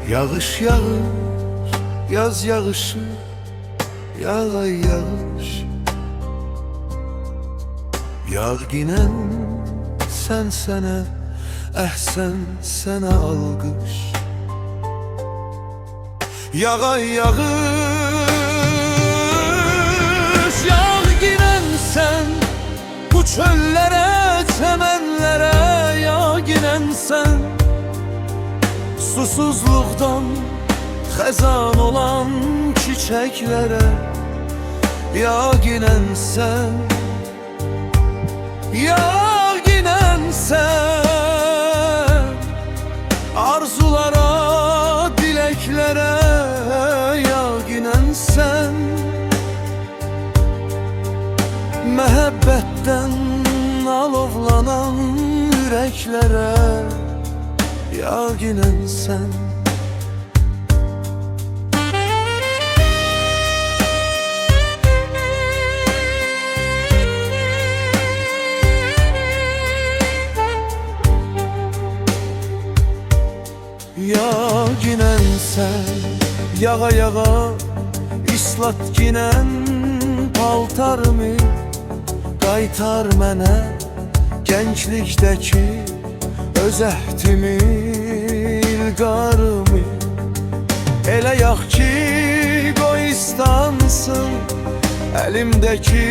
Yağış yağır, yaz yağışı, yağay yağış. Yağ ginen sen sene, sen sene algış. Yağay yağış, yağ ginen sen, bu çöllere, çemenlere, yağ ginen sen. Susuzluktan xezan olan çiçeklere, yağ ginen sen, yağ ginen sen. Arzulara, dileklere, yağ ginen sen. Məhəbbətten alovlanan yüreklere, yağ ginen sen. Yağ ginen sen, yağa yağa islat ginen paltarımı, qaytar mənə gənclikdəki öz əhdimi, ilqarımı. Elə yağ ki qoy istansın əlimdəki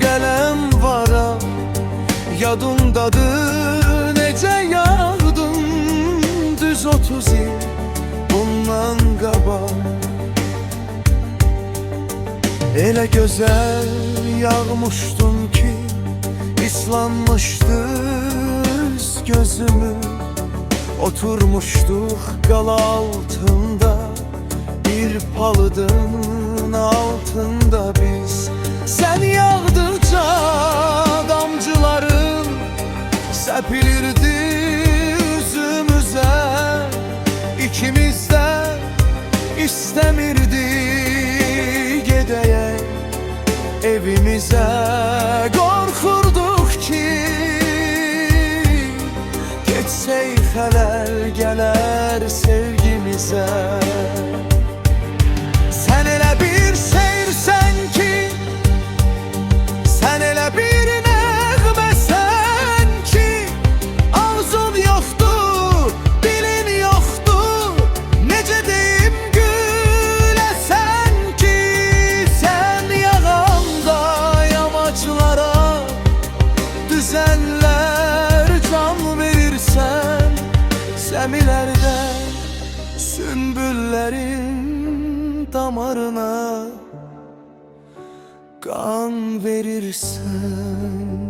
qələm vara. Yadımdadır necə yağdın düz 30 il bundan qabaq. Elə gözəl yağmışdın ki islanmışdı üz gözümü. Oturmuşduq qala altında, bir palıdın altında biz. Sen yağdıkça damcıların səpilirdi üzümüze. İkimiz de istemirdi gedəyək evimize. Qorxurduq ki geçsək xələl gələr sevgimize. Sen elə bir şeirsən ki, sen elə bir nəğməsən ki, ağzın yoxdur, dilin yoxdur, necə deyim güləsən ki. Sen yağanda yamaçlara düzənlər can verirsən, səmilərdə sümbüllərin damarına kan verirsen.